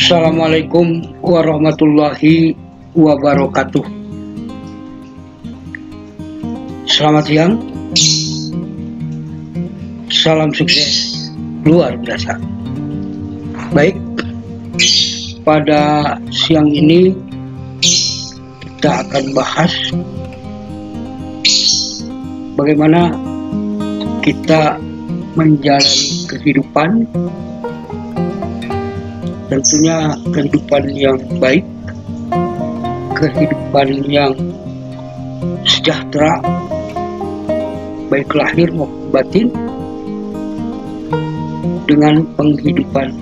Assalamualaikum warahmatullahi wabarakatuh. Selamat siang. Salam sukses luar biasa. Baik, pada siang ini kita akan bahas bagaimana kita menjalani kehidupan, tentunya kehidupan yang baik, kehidupan yang sejahtera, baik lahir maupun batin, dengan penghidupan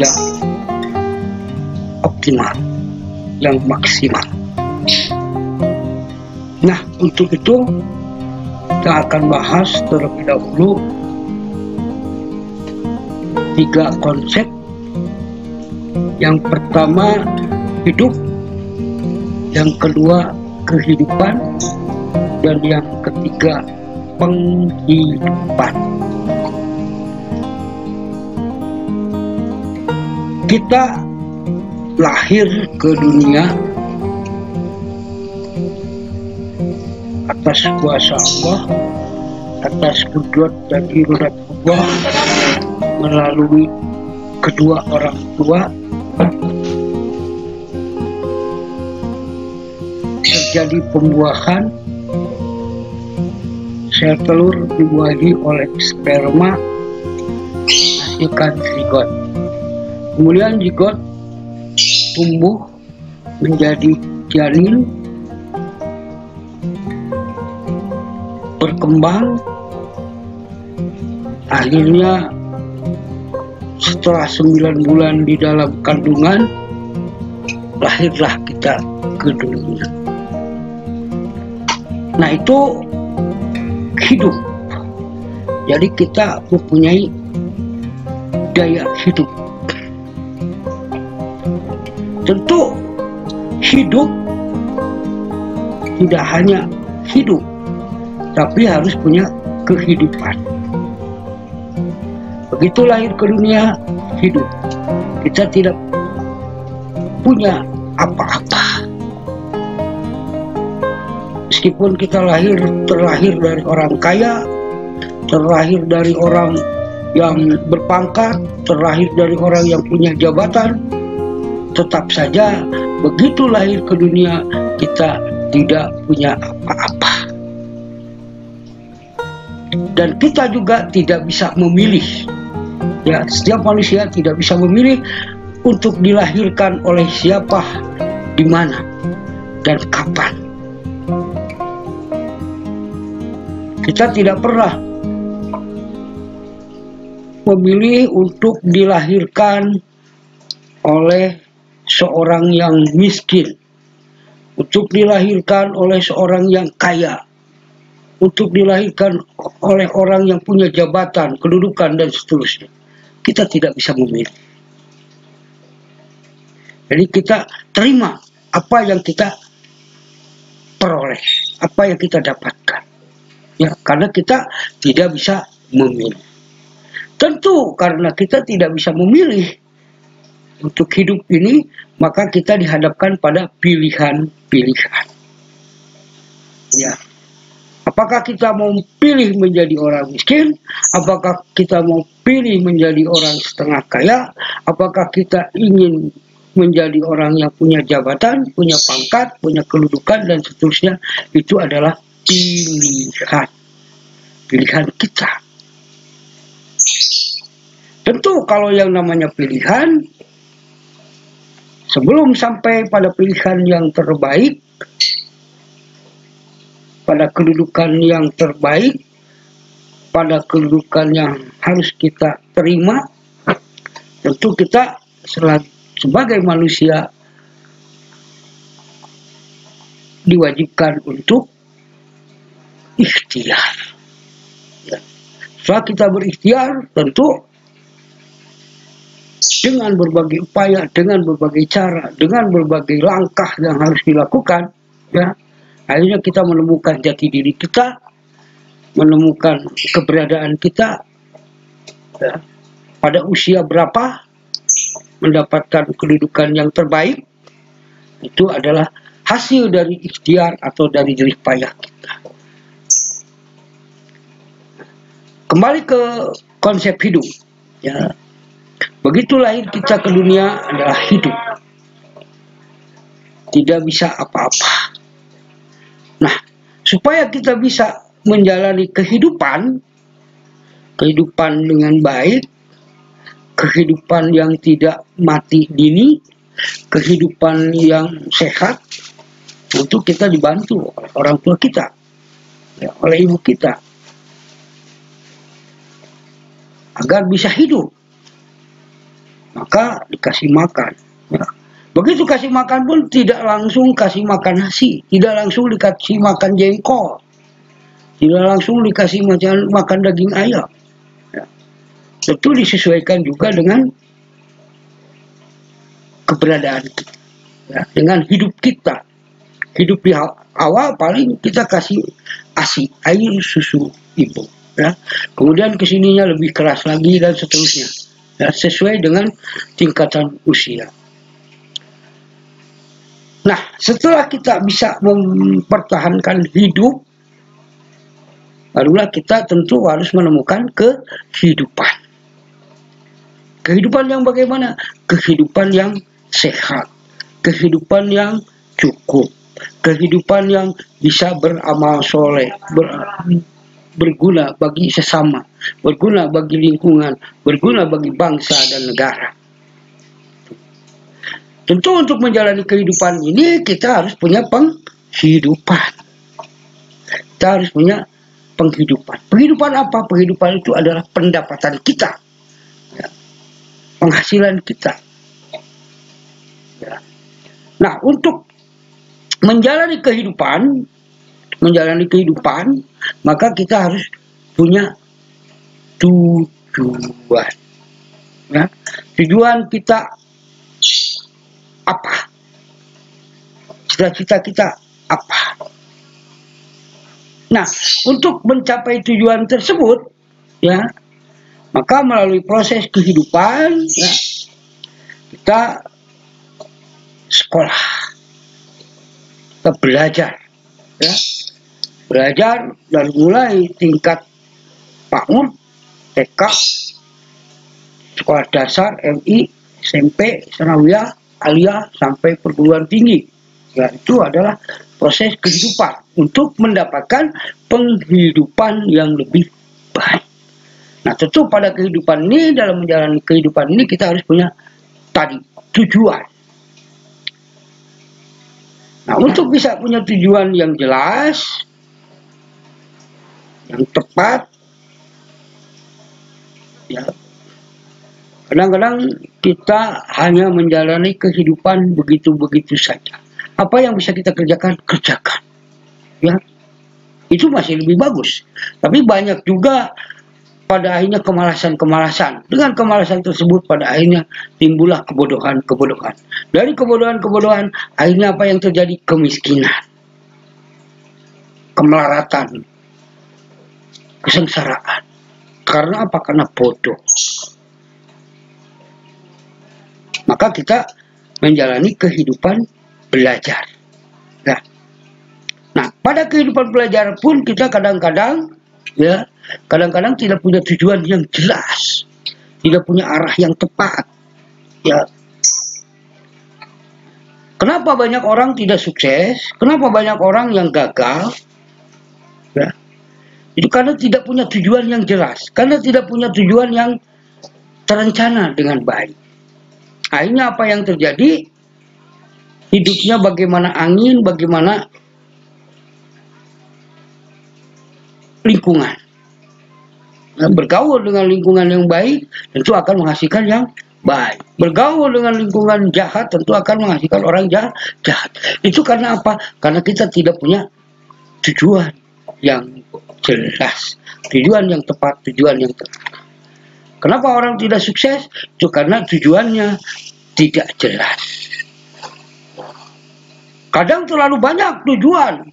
yang optimal, yang maksimal. Nah, untuk itu kita akan bahas terlebih dahulu 3 konsep. Yang pertama hidup, yang kedua kehidupan, dan yang ketiga penghidupan. Kita lahir ke dunia atas kuasa Allah, atas kudrat dan iradat Allah, melalui kedua orang tua. Terjadi pembuahan, sel telur dibuahi oleh sperma, menghasilkan zigot. Kemudian zigot tumbuh menjadi janin, berkembang, akhirnya setelah 9 bulan di dalam kandungan, lahirlah kita ke dunia. Nah, itu hidup. Jadi kita mempunyai daya hidup. Tentu hidup tidak hanya hidup, tapi harus punya kehidupan. Begitu lahir ke dunia, hidup. Kita tidak punya apa-apa. Meskipun kita terlahir dari orang kaya, terlahir dari orang yang berpangkat, terlahir dari orang yang punya jabatan, tetap saja begitu lahir ke dunia kita tidak punya apa-apa. Dan kita juga tidak bisa memilih. Ya, setiap manusia tidak bisa memilih untuk dilahirkan oleh siapa, di mana, dan kapan. Kita tidak pernah memilih untuk dilahirkan oleh seorang yang miskin, untuk dilahirkan oleh seorang yang kaya, untuk dilahirkan oleh orang yang punya jabatan, kedudukan, dan seterusnya. Kita tidak bisa memilih. Jadi kita terima apa yang kita peroleh, apa yang kita dapatkan. Ya, karena kita tidak bisa memilih. Tentu karena kita tidak bisa memilih untuk hidup ini, maka kita dihadapkan pada pilihan-pilihan. Ya. Apakah kita mau pilih menjadi orang miskin? Apakah kita mau pilih menjadi orang setengah kaya? Apakah kita ingin menjadi orang yang punya jabatan, punya pangkat, punya kedudukan, dan seterusnya? Itu adalah pilihan. Pilihan kita. Tentu kalau yang namanya pilihan, sebelum sampai pada pilihan yang terbaik, pada kedudukan yang terbaik, pada kedudukan yang harus kita terima, tentu kita sebagai manusia diwajibkan untuk ikhtiar. Ya. Setelah kita berikhtiar, tentu dengan berbagai upaya, dengan berbagai cara, dengan berbagai langkah yang harus dilakukan, ya, akhirnya kita menemukan jati diri kita, menemukan keberadaan kita, ya, pada usia berapa, mendapatkan kedudukan yang terbaik, itu adalah hasil dari ikhtiar atau dari jerih payah kita. Kembali ke konsep hidup, ya. Begitu lahir kita ke dunia adalah hidup, tidak bisa apa-apa. Nah, supaya kita bisa menjalani kehidupan dengan baik, kehidupan yang tidak mati dini, kehidupan yang sehat, tentu kita dibantu oleh orang tua kita, ya, oleh ibu kita, agar bisa hidup. Maka dikasih makan. Ya. Begitu kasih makan pun tidak langsung kasih makan nasi, tidak langsung dikasih makan jengkol, tidak langsung dikasih makan daging ayam. Ya. Tentu disesuaikan juga dengan keberadaan kita, ya, dengan hidup kita. Hidup di awal paling kita kasih ASI, air susu ibu. Ya. Kemudian kesininya lebih keras lagi dan seterusnya. Ya, sesuai dengan tingkatan usia. Nah, setelah kita bisa mempertahankan hidup, barulah kita tentu harus menemukan kehidupan. Kehidupan yang bagaimana? Kehidupan yang sehat, kehidupan yang cukup, kehidupan yang bisa beramal soleh, berguna bagi sesama, berguna bagi lingkungan, berguna bagi bangsa dan negara. Tentu untuk menjalani kehidupan ini kita harus punya penghidupan. Kita harus punya penghidupan. Penghidupan apa? Penghidupan itu adalah pendapatan kita, ya, penghasilan kita. Ya. Nah, untuk menjalani kehidupan, maka kita harus punya tujuan. Ya. Tujuan kita apa? Cita-cita kita apa? Nah, untuk mencapai tujuan tersebut, ya, maka melalui proses kehidupan, ya, kita sekolah, kita belajar, ya. Belajar dari mulai tingkat PAUD, TK, sekolah dasar, MI, SMP, sanawiyah, aliyah, sampai perguruan tinggi. Ya, itu adalah proses kehidupan untuk mendapatkan penghidupan yang lebih baik. Nah, tentu pada kehidupan ini, dalam menjalani kehidupan ini, kita harus punya tadi tujuan. Nah, untuk bisa punya tujuan yang jelas, yang tepat, ya, kadang-kadang kita hanya menjalani kehidupan begitu-begitu saja. Apa yang bisa kita kerjakan, kerjakan. Ya, itu masih lebih bagus. Tapi banyak juga pada akhirnya kemalasan-kemalasan. Dengan kemalasan tersebut pada akhirnya timbullah kebodohan-kebodohan. Dari kebodohan-kebodohan akhirnya apa yang terjadi? Kemiskinan, kemelaratan, kesengsaraan. Karena apa? Karena bodoh. Maka kita menjalani kehidupan belajar. Nah, pada kehidupan belajar pun kita kadang-kadang, ya, kadang-kadang tidak punya tujuan yang jelas, tidak punya arah yang tepat. Ya, kenapa banyak orang tidak sukses? Kenapa banyak orang yang gagal? Ya, itu karena tidak punya tujuan yang jelas, karena tidak punya tujuan yang terencana dengan baik. Akhirnya apa yang terjadi? Hidupnya bagaimana angin, bagaimana lingkungan. Nah, bergaul dengan lingkungan yang baik tentu akan menghasilkan yang baik. Bergaul dengan lingkungan jahat tentu akan menghasilkan orang jahat. Itu karena apa? Karena kita tidak punya tujuan yang jelas, tujuan yang tepat, tujuan yang tepat. Kenapa orang tidak sukses? Itu karena tujuannya tidak jelas. Kadang terlalu banyak tujuan,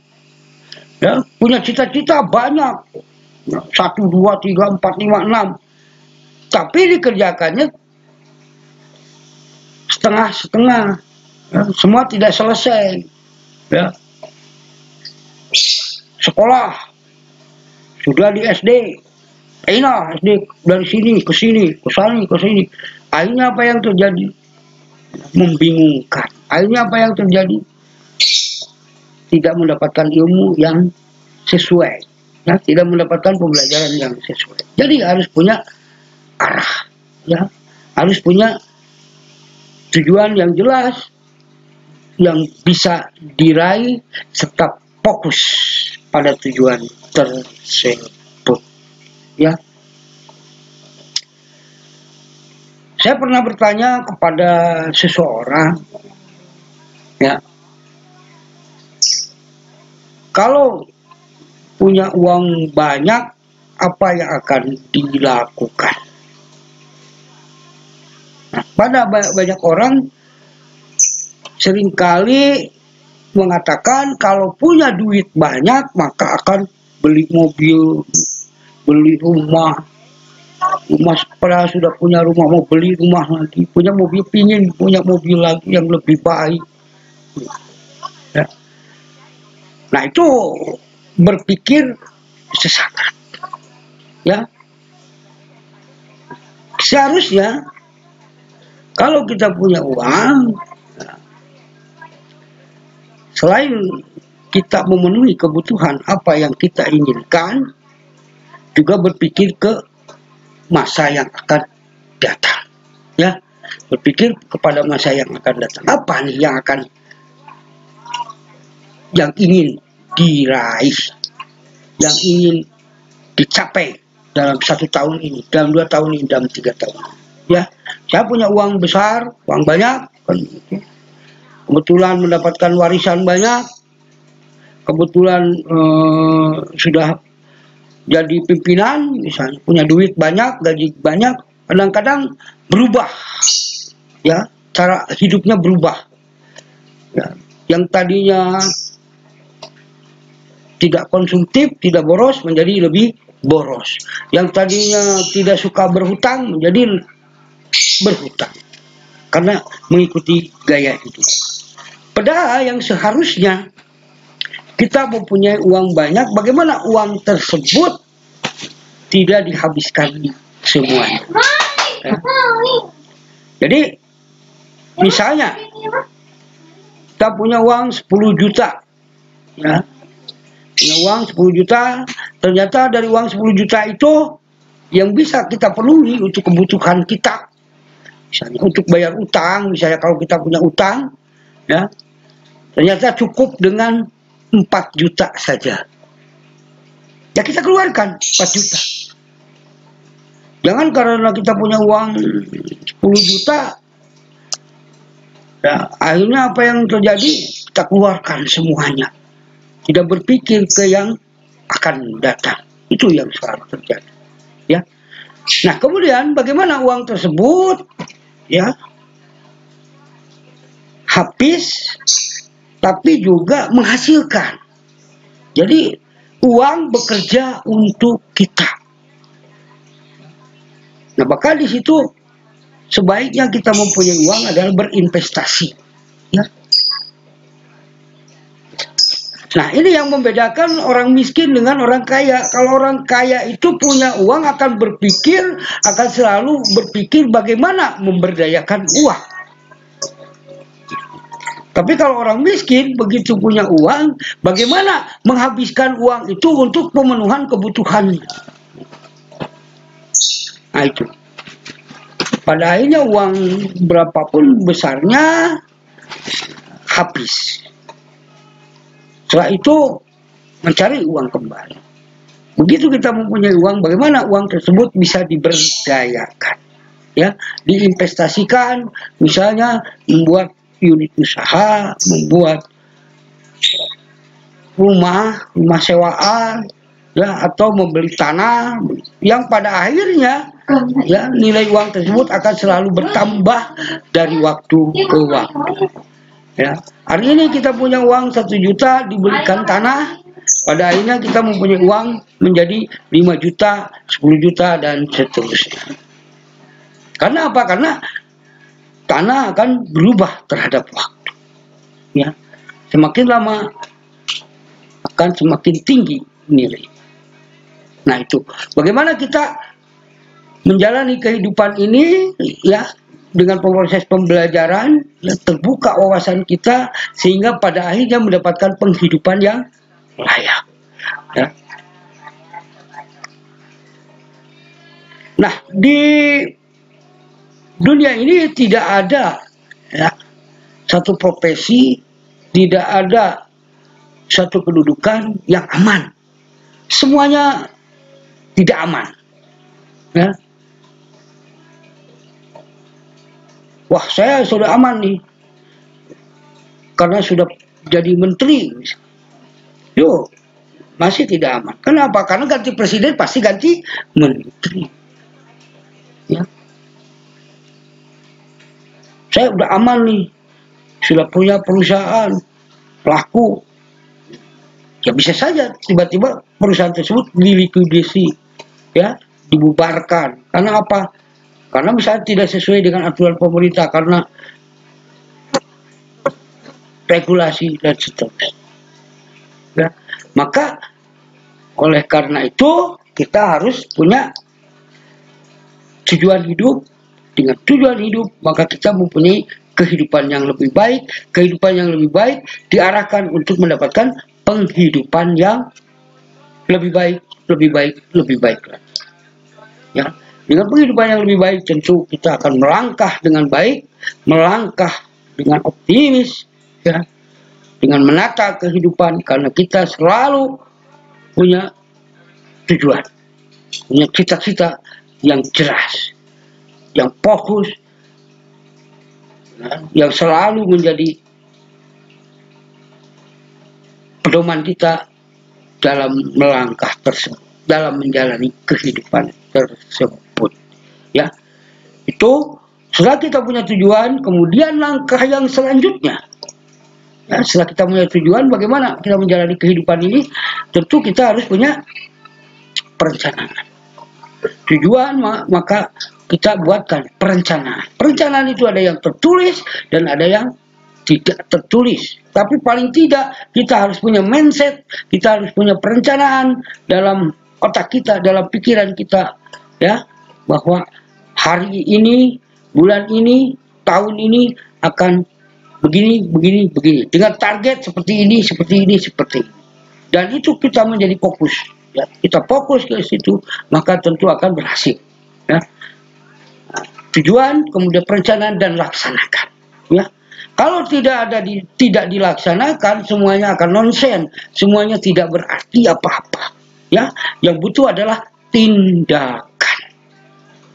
ya, punya cita-cita banyak, 1, 2, 3, 4, 5, 6, tapi dikerjakannya setengah-setengah, ya, semua tidak selesai, ya. Sekolah sudah di SD, SD dari sini ke sini, ke sana, ke sini. Akhirnya apa yang terjadi? Membingungkan. Akhirnya apa yang terjadi? Tidak mendapatkan ilmu yang sesuai, ya, tidak mendapatkan pembelajaran yang sesuai. Jadi harus punya arah, ya, harus punya tujuan yang jelas, yang bisa diraih, tetap fokus pada tujuan tersebut, ya. Saya pernah bertanya kepada seseorang, ya, kalau punya uang banyak, apa yang akan dilakukan? Nah, pada banyak orang seringkali mengatakan kalau punya duit banyak maka akan beli mobil, beli rumah. Padahal sudah punya rumah, mau beli rumah lagi, punya mobil, pingin punya mobil lagi yang lebih baik, ya. Nah, itu berpikir sesat, ya. Seharusnya kalau kita punya uang, ya, selain kita memenuhi kebutuhan apa yang kita inginkan, juga berpikir ke masa yang akan datang, ya. Berpikir kepada masa yang akan datang, apa nih yang ingin diraih, yang ingin dicapai dalam 1 tahun ini, dalam 2 tahun ini, dalam 3 tahun, ya. Saya punya uang besar, uang banyak, kan, kebetulan mendapatkan warisan banyak, kebetulan sudah jadi pimpinan, misalnya punya duit banyak, gaji banyak, kadang-kadang berubah, ya, cara hidupnya berubah, ya. Yang tadinya tidak konsumtif, tidak boros, menjadi lebih boros. Yang tadinya tidak suka berhutang, menjadi berhutang karena mengikuti gaya hidup. Padahal yang seharusnya kita mempunyai uang banyak, bagaimana uang tersebut tidak dihabiskan semuanya, ya. Jadi misalnya kita punya uang 10 juta, ya, punya uang 10 juta, ternyata dari uang 10 juta itu yang bisa kita penuhi untuk kebutuhan kita, misalnya untuk bayar utang, misalnya kalau kita punya utang, ya, ternyata cukup dengan 4 juta saja. Ya, kita keluarkan 4 juta. Jangan karena kita punya uang 10 juta, ya, akhirnya apa yang terjadi? Kita keluarkan semuanya. Tidak berpikir ke yang akan datang. Itu yang selalu terjadi, ya. Nah, kemudian bagaimana uang tersebut, ya, habis tapi juga menghasilkan. Jadi uang bekerja untuk kita. Nah, maka di situ sebaiknya kita mempunyai uang adalah berinvestasi, ya. Nah, ini yang membedakan orang miskin dengan orang kaya. Kalau orang kaya itu punya uang akan selalu berpikir bagaimana memberdayakan uang. Tapi kalau orang miskin begitu punya uang, bagaimana menghabiskan uang itu untuk pemenuhan kebutuhan. Nah, itu. Pada akhirnya uang berapapun besarnya habis. Setelah itu mencari uang kembali. Begitu kita mempunyai uang, bagaimana uang tersebut bisa diberdayakan, ya, diinvestasikan, misalnya membuat unit usaha, membuat rumah sewaan, ya, atau membeli tanah yang pada akhirnya, ya, nilai uang tersebut akan selalu bertambah dari waktu ke waktu, ya. Hari ini kita punya uang 1 juta dibelikan tanah, pada akhirnya kita mempunyai uang menjadi 5 juta, 10 juta dan seterusnya. Karena apa? Karena tanah akan berubah terhadap waktu. Ya, semakin lama akan semakin tinggi nilai. Nah itu, bagaimana kita menjalani kehidupan ini ya dengan proses pembelajaran, ya, terbuka wawasan kita sehingga pada akhirnya mendapatkan penghidupan yang layak. Ya. Nah di dunia ini tidak ada ya, satu profesi, tidak ada satu kedudukan yang aman. Semuanya tidak aman. Ya. Wah, saya sudah aman nih karena sudah jadi menteri. Yo, masih tidak aman. Kenapa? Karena ganti presiden pasti ganti menteri. Ya. Saya udah aman nih, sudah punya perusahaan, laku. Ya bisa saja tiba-tiba perusahaan tersebut dilikuidasi, ya, dibubarkan. Karena apa? Karena misalnya tidak sesuai dengan aturan pemerintah, karena regulasi dan seterusnya. Ya. Maka oleh karena itu kita harus punya tujuan hidup. Dengan tujuan hidup maka kita mempunyai kehidupan yang lebih baik. Kehidupan yang lebih baik diarahkan untuk mendapatkan penghidupan yang lebih baik, lebih baik, lebih baik lagi. Ya. Dengan penghidupan yang lebih baik tentu kita akan melangkah dengan baik, melangkah dengan optimis, ya, dengan menata kehidupan karena kita selalu punya tujuan, punya cita-cita yang jelas, yang fokus, ya, yang selalu menjadi pedoman kita dalam melangkah tersebut, dalam menjalani kehidupan tersebut. Ya, itu setelah kita punya tujuan, kemudian langkah yang selanjutnya, ya, setelah kita punya tujuan, bagaimana kita menjalani kehidupan ini? Tentu kita harus punya perencanaan. Tujuan maka kita buatkan perencanaan. Perencanaan itu ada yang tertulis dan ada yang tidak tertulis. Tapi paling tidak kita harus punya mindset, kita harus punya perencanaan dalam otak kita, dalam pikiran kita, ya, bahwa hari ini, bulan ini, tahun ini akan begini, begini, begini. Dengan target seperti ini, seperti ini, seperti ini. Dan itu kita menjadi fokus. Ya, kita fokus ke situ, maka tentu akan berhasil. Ya. Tujuan, kemudian perencanaan dan laksanakan. Ya. Kalau tidak dilaksanakan, semuanya akan nonsen, semuanya tidak berarti apa-apa. Ya, yang butuh adalah tindakan.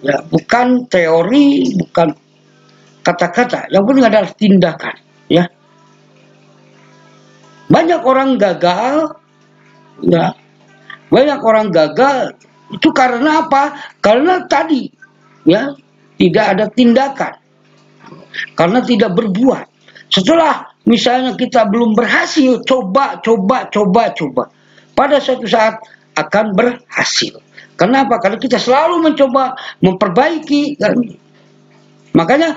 Ya, bukan teori, bukan kata-kata. Yang penting adalah tindakan. Ya, banyak orang gagal. Ya, banyak orang gagal itu karena apa? Karena tadi, ya, tidak ada tindakan. Karena tidak berbuat. Setelah misalnya kita belum berhasil, coba. Pada suatu saat akan berhasil. Kenapa? Karena kita selalu mencoba memperbaiki. Makanya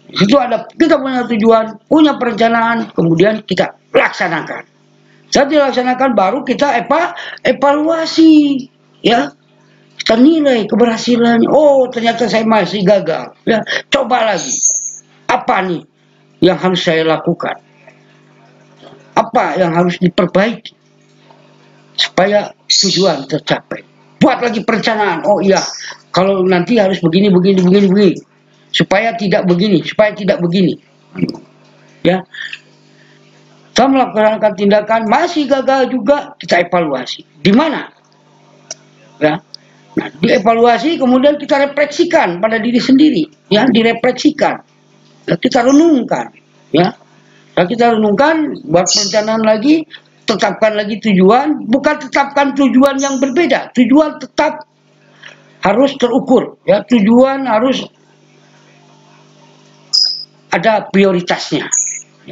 itu ada, kita punya tujuan, punya perencanaan, kemudian kita laksanakan. Saat dilaksanakan baru kita evaluasi, ya. Kita nilai keberhasilannya. Oh, ternyata saya masih gagal. Ya, coba lagi. Apa nih yang harus saya lakukan? Apa yang harus diperbaiki supaya tujuan tercapai? Buat lagi perencanaan. Oh iya, kalau nanti harus begini. Supaya tidak begini, Ya. Kita melakukan tindakan masih gagal juga, kita evaluasi. Di mana? Ya. Nah, dievaluasi kemudian kita refleksikan pada diri sendiri, ya, direfleksikan. Ya, kita renungkan, ya. Nah, kita renungkan, buat perencanaan lagi, tetapkan lagi tujuan, bukan tetapkan tujuan yang berbeda. Tujuan tetap harus terukur, ya. Tujuan harus ada prioritasnya.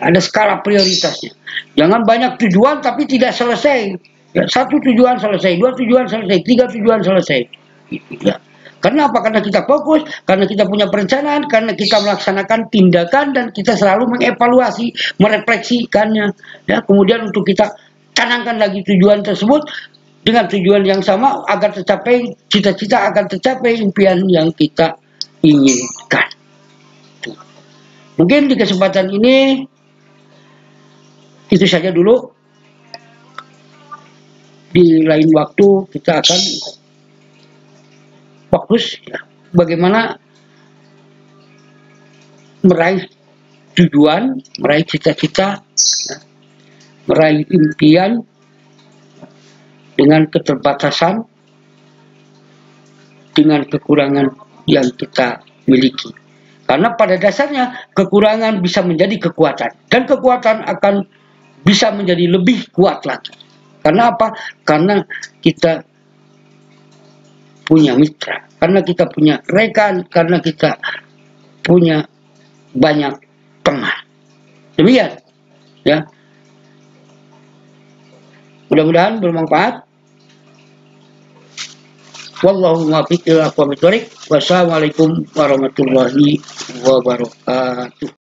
Ada skala prioritasnya. Jangan banyak tujuan tapi tidak selesai. Ya, satu tujuan selesai, dua tujuan selesai, tiga tujuan selesai. Ya. Karena apa? Karena kita fokus, karena kita punya perencanaan, karena kita melaksanakan tindakan dan kita selalu mengevaluasi, merefleksikannya. Ya, kemudian untuk kita canangkan lagi tujuan tersebut dengan tujuan yang sama agar tercapai cita-cita, akan tercapai impian yang kita inginkan. Mungkin di kesempatan ini itu saja dulu. Di lain waktu kita akan fokus ya, bagaimana meraih tujuan, meraih cita-cita, ya, meraih impian dengan keterbatasan, dengan kekurangan yang kita miliki. Karena pada dasarnya kekurangan bisa menjadi kekuatan, dan kekuatan akan bisa menjadi lebih kuat lagi. Karena apa? Karena kita punya mitra, karena kita punya rekan, karena kita punya banyak teman. Demikian, ya. Mudah-mudahan bermanfaat. Wallahu muwaffiq ila aqwamit thoriq. Wassalamualaikum warahmatullahi wabarakatuh.